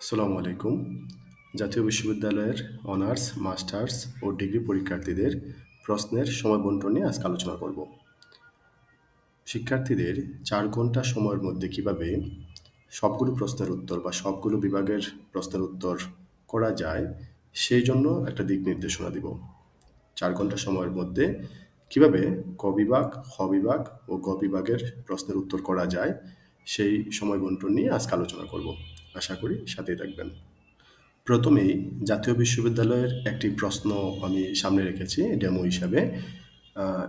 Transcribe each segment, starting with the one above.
আসসালামু আলাইকুম। জাতীয় বিশ্ববিদ্যালয়ের অনার্স, মাস্টার্স ও ডিগ্রি পরীক্ষার্থীদের প্রশ্নের সময় বন্টন নিয়ে আজকে আলোচনা করব। শিক্ষার্থীদের ৪ ঘন্টা সময়ের মধ্যে কিভাবে সবগুলো প্রশ্নের উত্তর বা সবগুলো বিভাগের প্রশ্নের উত্তর করা যায়, সেই জন্য একটা দিক নির্দেশনা দিব। ৪ ঘন্টা সময়ের মধ্যে কিভাবে ক বিভাগ, খ বিভাগ ও গ বিভাগের প্রশ্নের উত্তর করা যায়, সেই সময় বন্টন নিয়ে আজকে আলোচনা করব। আশা করি সাথেই থাকবেন। প্রথমেই জাতীয় বিশ্ববিদ্যালয়ের একটি প্রশ্ন আমি সামনে রেখেছি ডেমো হিসাবে।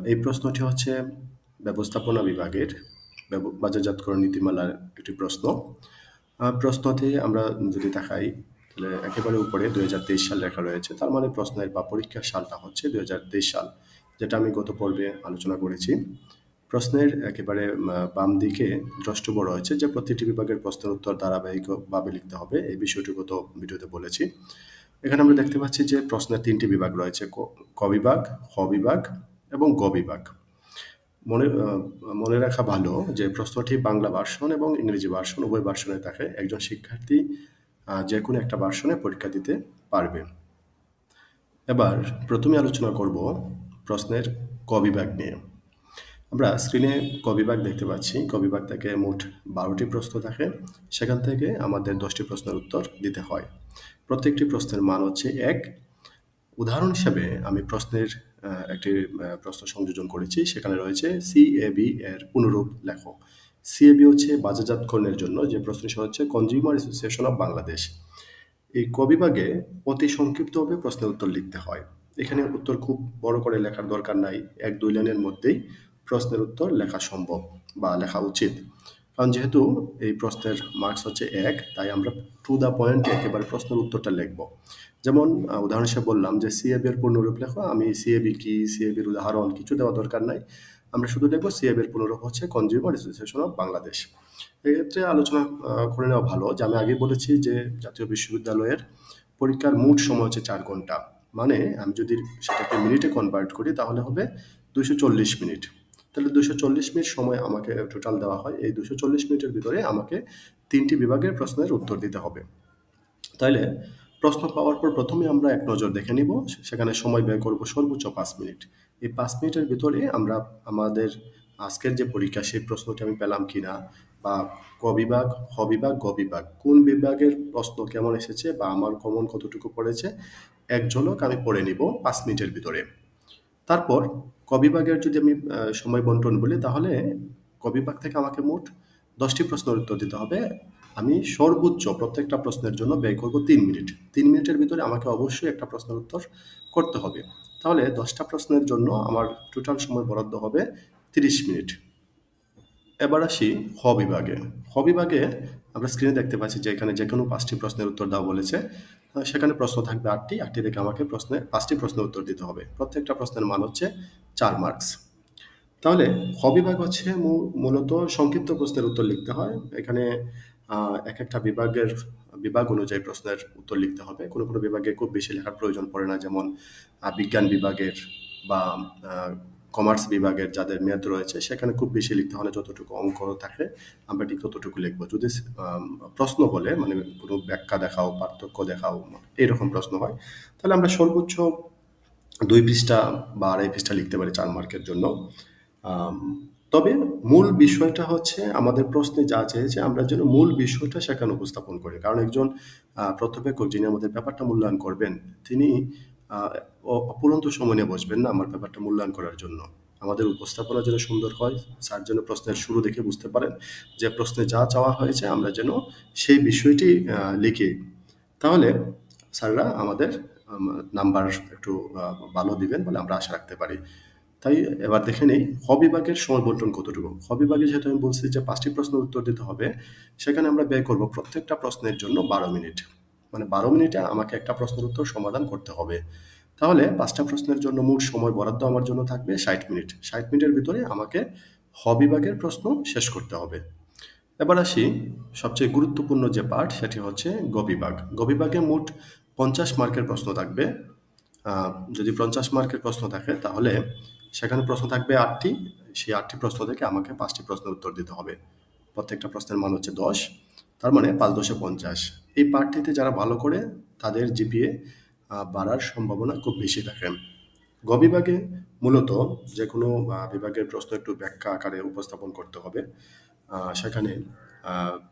এই প্রশ্নটি হচ্ছে ব্যবস্থাপনা বিভাগের বাজারজাতকরণ নীতিমালার একটি প্রশ্ন। প্রশ্নতে আমরা যদি তাকাই, তাহলে একেবারে উপরে ২০২৩ সাল লেখা রয়েছে। তার মানে প্রশ্নের বা পরীক্ষার সালটা হচ্ছে ২০২৩ সাল, যেটা আমি গত পর্বে আলোচনা করেছি। প্রশ্নের একেবারে বাম দিকে দ্রষ্টব্য রয়েছে যে প্রতিটি বিভাগের প্রশ্নের উত্তর ধারাবাহিকভাবে লিখতে হবে। এই বিষয়টি গত ভিডিওতে বলেছি। এখানে আমরা দেখতে পাচ্ছি যে প্রশ্নের ৩টি বিভাগ রয়েছে: ক বিভাগ, খ বিভাগ এবং গ বিভাগ। মনে মনে রাখা ভালো যে প্রশ্নটি বাংলা ভার্সন এবং ইংরেজি ভার্সন উভয় ভার্সনে থাকে। একজন শিক্ষার্থী যে কোনো একটা ভার্সনে পরীক্ষা দিতে পারবে। এবার প্রথমে আলোচনা করব প্রশ্নের ক বিভাগ নিয়ে। আমরা স্ক্রিনে ক বিভাগ দেখতে পাচ্ছি। ক বিভাগ থেকে মোট ১২টি প্রশ্ন থাকে। সেখান থেকে আমাদের 10টি প্রশ্নের উত্তর দিতে হয়। প্রত্যেকটি প্রশ্নের মান হচ্ছে ১। উদাহরণ হিসাবে আমি প্রশ্নের একটি প্রশ্ন সংযোজন করেছি। সেখানে রয়েছে সিএবি এর পুনরূপ লেখো। সিএবি হচ্ছে বাজারজাতকরণের জন্য, যে প্রশ্নটি হচ্ছে কনজিউমার অ্যাসোসিয়েশন অফ বাংলাদেশ। এই ক বিভাগে অতি সংক্ষিপ্তভাবে প্রশ্নের উত্তর লিখতে হয়। এখানে উত্তর খুব বড় করে লেখার দরকার নাই। ১-২ লাইনের মধ্যেই প্রশ্নের উত্তর লেখা সম্ভব বা লেখা উচিত। কারণ যেহেতু এই প্রশ্নের মার্কস হচ্ছে ১, তাই আমরা টু দ্য পয়েন্টে একেবারে প্রশ্নের উত্তরটা লিখব। যেমন উদাহরণ হিসেবে বললাম যে সিএবি এর পূর্ণরূপ লেখো। আমি সিএবি কি, সিএবির উদাহরণ কিছু দেওয়া দরকার নাই। আমরা শুধু লিখব সিএবি এর পূর্ণরূপ হচ্ছে কনজিউমার অ্যাসোসিয়েশন অফ বাংলাদেশ। এক্ষেত্রে আলোচনা করে নেওয়া ভালো যে আমি আগে বলেছি যে জাতীয় বিশ্ববিদ্যালয়ের পরীক্ষার মোট সময় হচ্ছে ৪ ঘন্টা। মানে আমি যদি সেটাকে মিনিটে কনভার্ট করি তাহলে হবে ২৪০ মিনিট। তাহলে ২৪০ মিনিট সময় আমাকে টোটাল দেওয়া হয়। এই ২৪০ মিনিটের ভিতরে আমাকে ৩টি বিভাগের প্রশ্নের উত্তর দিতে হবে। তাইলে প্রশ্ন পাওয়ার পর প্রথমে আমরা এক নজর দেখে নিব। সেখানে সময় ব্যয় করব সর্বোচ্চ ৫ মিনিট। এই ৫ মিনিটের ভিতরে আমরা আমাদের আজকের যে পরীক্ষা, সেই প্রশ্নটি আমি পেলাম কিনা, বা ক বিভাগ, খ বিভাগ, গ বিভাগ কোন বিভাগের প্রশ্ন কেমন এসেছে বা আমার কমন কতটুকু পড়েছে, এক ঝলক আমি পড়ে নিব ৫ মিনিটের ভিতরে। তারপর ক বিভাগের যদি আমি সময় বন্টন বলি, তাহলে ক বিভাগ থেকে আমাকে মোট 10টি প্রশ্নের উত্তর দিতে হবে। আমি সর্বোচ্চ প্রত্যেকটা প্রশ্নের জন্য ব্যয় করব ৩ মিনিট। ৩ মিনিটের ভিতরে আমাকে অবশ্যই একটা প্রশ্নের উত্তর করতে হবে। তাহলে 10টা প্রশ্নের জন্য আমার টোটাল সময় বরাদ্দ হবে 30 মিনিট। এবার আসি খ বিভাগে। খ বিভাগে আমরা স্ক্রিনে দেখতে পাচ্ছি যে এখানে যেকোনো ৫টি প্রশ্নের উত্তর দেওয়া বলেছে। সেখানে প্রশ্ন থাকবে ৮টি। ৮টি থেকে আমাকে ৫টি প্রশ্নের উত্তর দিতে হবে। প্রত্যেকটা প্রশ্নের মান হচ্ছে ৪ মার্কস। তাহলে খ বিভাগ হচ্ছে মূলত সংক্ষিপ্ত প্রশ্নের উত্তর লিখতে হয়। এখানে একেকটা বিভাগ অনুযায়ী প্রশ্নের উত্তর লিখতে হবে। কোনো কোনো বিভাগে খুব বেশি লেখার প্রয়োজন পড়ে না। যেমন বিজ্ঞান বিভাগের বা আ কমার্স বিভাগের যাদের মেয়াদ রয়েছে, সেখানে খুব বেশি লিখতে হয় না। যতটুকু অঙ্ক থাকে আমরা ঠিক ততটুকু লিখব। যদি প্রশ্ন বলে, মানে কোনো ব্যাখ্যা দেখাও, পার্থক্য দেখাও, এরকম প্রশ্ন হয়, তাহলে আমরা সর্বোচ্চ ২ পৃষ্ঠা বা ২.৫ পৃষ্ঠা লিখতে পারি ৪ মার্কের জন্য। আম তবে মূল বিষয়টা হচ্ছে আমাদের প্রশ্নে যা চেয়েছে আমরা যেন মূল বিষয়টা সেখানে উপস্থাপন করি। কারণ একজন প্রত্যবেক্ষক যিনি আমাদের ব্যাপারটা মূল্যায়ন করবেন, তিনি আ অফুরন্ত সময় নিয়ে বসবেন না আমার ব্যাপারটা মূল্যায়ন করার জন্য। আমাদের উপস্থাপনা যেন সুন্দর হয়, স্যার যেন প্রশ্নের শুরু দেখে বুঝতে পারেন যে প্রশ্নে যা চাওয়া হয়েছে আমরা যেন সেই বিষয়টি লিখি। তাহলে স্যাররা আমাদের আম নাম্বার একটু আ ভালো দিবেন বলে আমরা আশা রাখতে পারি। তাই এবার দেখে নেই খ বিভাগের সময় বন্টন কতটুকু। খ বিভাগে যেহেতু আমি বলছি যে ৫টি প্রশ্নের উত্তর দিতে হবে, সেখানে আমরা ব্যয় করব প্রত্যেকটা প্রশ্নের জন্য ১২ মিনিট। মানে ১২ মিনিটে আমাকে একটা প্রশ্নের উত্তর সমাধান করতে হবে। তাহলে ৫টা প্রশ্নের জন্য মোট সময় বরাদ্দ আমার জন্য থাকবে ৬০ মিনিট। ৬০ মিনিটের ভিতরে আমাকে খ বিভাগের প্রশ্ন শেষ করতে হবে। এবার আসি সবচেয়ে গুরুত্বপূর্ণ যে পার্ট, সেটি হচ্ছে গ বিভাগ। গ বিভাগে মোট ৫০ মার্কের প্রশ্ন থাকবে। আ যদি ৫০ মার্কের প্রশ্ন থাকে তাহলে সেখানে প্রশ্ন থাকবে ৮ টি। সেই ৮ টি প্রশ্ন থেকে আমাকে ৫ টি প্রশ্নের উত্তর দিতে হবে। প্রত্যেকটা প্রশ্নের মান হচ্ছে ১০। তার মানে ৫×১০=৫০। এই পাঠটিতে যারা ভালো করে তাদের জিপিএ বাড়ার সম্ভাবনা খুব বেশি থাকে। গ বিভাগে মূলত যে কোনো বিভাগের প্রশ্ন একটু ব্যাখ্যা আকারে উপস্থাপন করতে হবে। সেখানে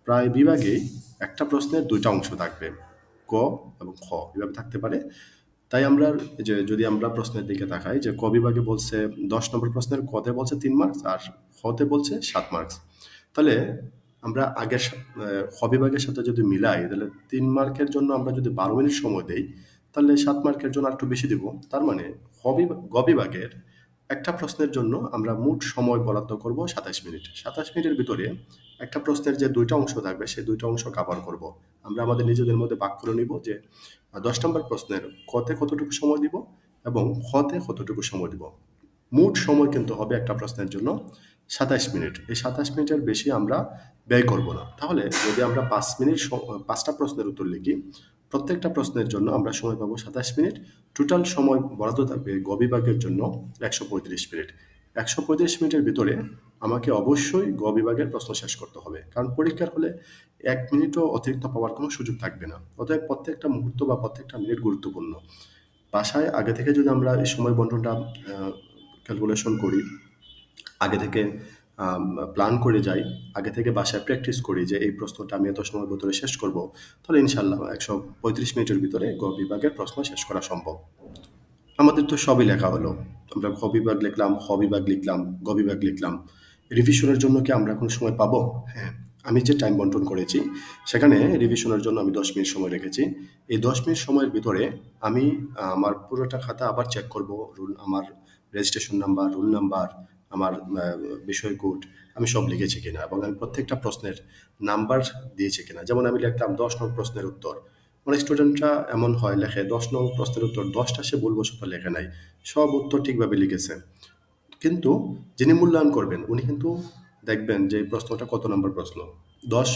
প্রায় বিভাগেই একটা প্রশ্নের ২টা অংশ থাকবে, ক এবং খ এভাবে থাকতে পারে। তাই আমরা যদি আমরা প্রশ্নের দিকে তাকাই যে ক বিভাগে বলছে ১০ নম্বর প্রশ্নের কতে বলছে ৩ মার্কস আর খতে বলছে ৭ মার্কস। তাহলে আমরা আগের খ বিভাগের সাথে যদি মিলাই তাহলে ৩ মার্কের জন্য আমরা যদি ১২ মিনিট সময় দেই তাহলে ৭ মার্কের জন্য একটু বেশি দিব। তার মানে গ বিভাগের একটা প্রশ্নের জন্য আমরা মোট সময় বরাদ্দ করব ২৭ মিনিট। ২৭ মিনিটের ভিতরে একটা প্রশ্নের যে ২টা অংশ থাকবে সেই ২টা অংশ কভার করব। আমরা আমাদের নিজেদের মধ্যে ভাগ করে নিব যে ১০ নম্বর প্রশ্নের কতে কতটুকু সময় দিব এবং খতে কতটুকু সময় দিব। মোট সময় কিন্তু হবে একটা প্রশ্নের জন্য ২৭ মিনিট। এই ২৭ মিনিটের বেশি আমরা ব্যয় করব না। তাহলে যদি আমরা ৫টা প্রশ্নের উত্তর লিখি, প্রত্যেকটা প্রশ্নের জন্য আমরা সময় পাবো ২৭ মিনিট। টোটাল সময় বরাদ্দ থাকবে গ বিভাগের জন্য ১৩৫ মিনিট। ১৩৫ মিনিটের ভিতরে আমাকে অবশ্যই গ বিভাগের প্রশ্ন শেষ করতে হবে, কারণ পরীক্ষার হলে ১ মিনিটও অতিরিক্ত পাওয়ার কোনো সুযোগ থাকবে না। অতএব প্রত্যেকটা মুহূর্ত বা প্রত্যেকটা মিনিট গুরুত্বপূর্ণ। বাসায় আগে থেকে যদি আমরা এই সময় বন্টনটা ক্যালকুলেশন করি, আগে থেকে প্ল্যান করে যাই, আগে থেকে বাসায় প্র্যাকটিস করি যে এই প্রশ্নটা আমি এত সময়ের ভিতরে শেষ করব, তাহলে ইনশাল্লাহ ১৩৫ মিনিটের ভিতরে গ বিভাগের প্রশ্ন শেষ করা সম্ভব। আমাদের তো সবই লেখা হলো, আমরা খ বিভাগ লিখলাম, খ বিভাগ লিখলাম, গ বিভাগ লিখলাম। রিভিশনের জন্য কি আমরা কোনো সময় পাবো? হ্যাঁ, আমি যে টাইম বন্টন করেছি সেখানে রিভিশনের জন্য আমি ১০ মিনিট সময় রেখেছি। এই ১০ মিনিট সময়ের ভিতরে আমি আমার পুরোটা খাতা আবার চেক করব। আমার রেজিস্ট্রেশন নাম্বার, রোল নাম্বার, আমার বিষয় কোড আমি সব লিখেছি কিনা এবং আমি প্রত্যেকটা প্রশ্নের নাম্বার দিয়েছি কিনা। যেমন আমি লিখলাম ১০ নং প্রশ্নের উত্তর। অনেক স্টুডেন্টরা এমন হয় লেখে ১০ নং প্রশ্নের উত্তর ১০টা সে ভুলবশত লেখে নাই, সব উত্তর ঠিকভাবে লিখেছে। কিন্তু যিনি মূল্যায়ন করবেন উনি কিন্তু দেখবেন যে এই প্রশ্নটা কত নম্বর প্রশ্ন। ১০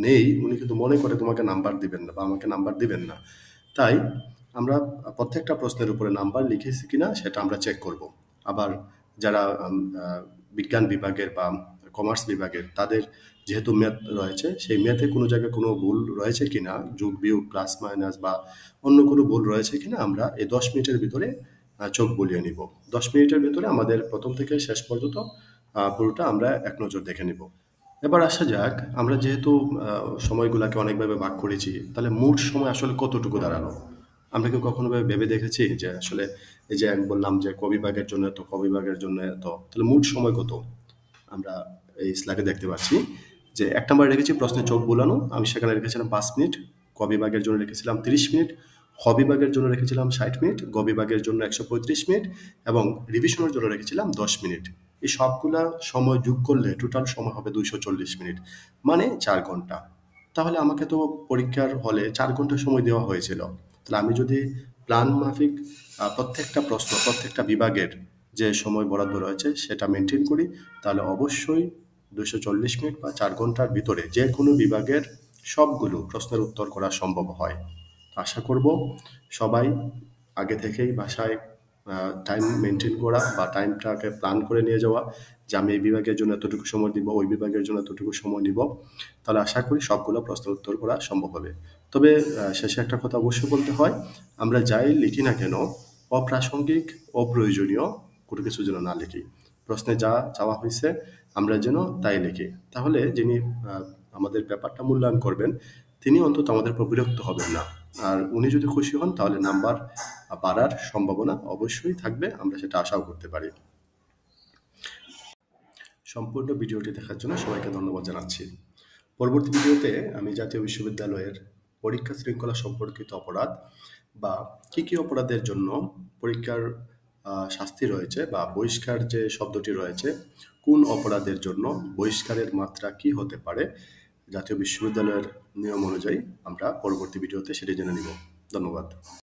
নেই, উনি কিন্তু মনে করে তোমাকে নাম্বার দিবেন না বা আমাকে নাম্বার দিবেন না। তাই আমরা প্রত্যেকটা প্রশ্নের উপরে নাম্বার লিখেছি কিনা সেটা আমরা চেক করব। আবার যারা বিজ্ঞান বিভাগের বা কমার্স বিভাগের, তাদের যেহেতু ম্যাথ রয়েছে, সেই ম্যাথে কোনো জায়গায় কোনো ভুল রয়েছে কিনা, যোগ বিয়োগ প্লাস মাইনাস বা অন্য কোনো ভুল রয়েছে কিনা আমরা এই ১০ মিনিটের ভিতরে চোখ বুলিয়ে নিব। ১০ মিনিটের ভিতরে আমাদের প্রথম থেকে শেষ পর্যন্ত পুরোটা আমরা এক নজর দেখে নিব। এবার আসা যাক, আমরা যেহেতু সময়গুলাকে অনেকভাবে ভাগ করেছি, তাহলে মোট সময় আসলে কতটুকু দাঁড়ালো? আমরা কি কখনো ভেবে দেখেছি যে আসলে এই যে আমি বললাম যে ক বিভাগের জন্য এত, ক বিভাগের জন্য এত, তাহলে মোট সময় কত? আমরা এই স্লাইডে দেখতে পাচ্ছি যে ১ নম্বরে রেখেছি প্রশ্নে চোখ বুলানো, আমি সেখানে রেখেছিলাম ৫ মিনিট। ক বিভাগের জন্য রেখেছিলাম ৩০ মিনিট, খ বিভাগের জন্য রেখেছিলাম ৬০ মিনিট, গ বিভাগের জন্য ১৩৫ মিনিট এবং রিভিশনের জন্য রেখেছিলাম ১০ মিনিট। এই সবগুলা সময় যোগ করলে টোটাল সময় হবে ২৪০ মিনিট, মানে ৪ ঘন্টা। তাহলে আমাকে তো পরীক্ষার হলে ৪ ঘন্টা সময় দেওয়া হয়েছিল। তাহলে আমি যদি প্ল্যান মাফিক প্রত্যেকটা প্রশ্ন, প্রত্যেকটা বিভাগের যে সময় বরাদ্দ রয়েছে সেটা মেনটেন করি, তাহলে অবশ্যই ২৪০ মিনিট বা ৪ ঘন্টার ভিতরে যে কোনো বিভাগের সবগুলো প্রশ্নের উত্তর করা সম্ভব হয়। আশা করব সবাই আগে থেকেই বাসায় টাইম মেনটেন করা বা টাইমটাকে প্ল্যান করে নিয়ে যাওয়া যে আমি এই বিভাগের জন্য এতটুকু সময় দিব, ওই বিভাগের জন্য এতটুকু সময় নিব। তাহলে আশা করি সবগুলো প্রশ্নের উত্তর করা সম্ভব হবে। তবে শেষে একটা কথা অবশ্যই বলতে হয়, আমরা যাই লিখি না কেন অপ্রাসঙ্গিক, অপ্রয়োজনীয় কোনো কিছু যেন না লিখি। প্রশ্নে যা চাওয়া হয়েছে আমরা যেন তাই লিখি। তাহলে যিনি আমাদের ব্যাপারটা মূল্যায়ন করবেন তিনি অন্তত আমাদের উপর বিরক্ত হবেন না। আর উনি যদি খুশি হন তাহলে নাম্বার বাড়ার সম্ভাবনা অবশ্যই থাকবে, আমরা সেটা আশাও করতে পারি। সম্পূর্ণ ভিডিওটি দেখার জন্য সবাইকে ধন্যবাদ জানাচ্ছি। পরবর্তী ভিডিওতে আমি জাতীয় বিশ্ববিদ্যালয়ের পরীক্ষা শৃঙ্খলা সম্পর্কিত অপরাধ বা কী অপরাধের জন্য পরীক্ষার শাস্তি রয়েছে বা বহিষ্কার যে শব্দটি রয়েছে, কোন অপরাধের জন্য বহিষ্কারের মাত্রা কি হতে পারে জাতীয় বিশ্ববিদ্যালয়ের নিয়ম অনুযায়ী আমরা পরবর্তী ভিডিওতে সেটি জেনে নিব। ধন্যবাদ।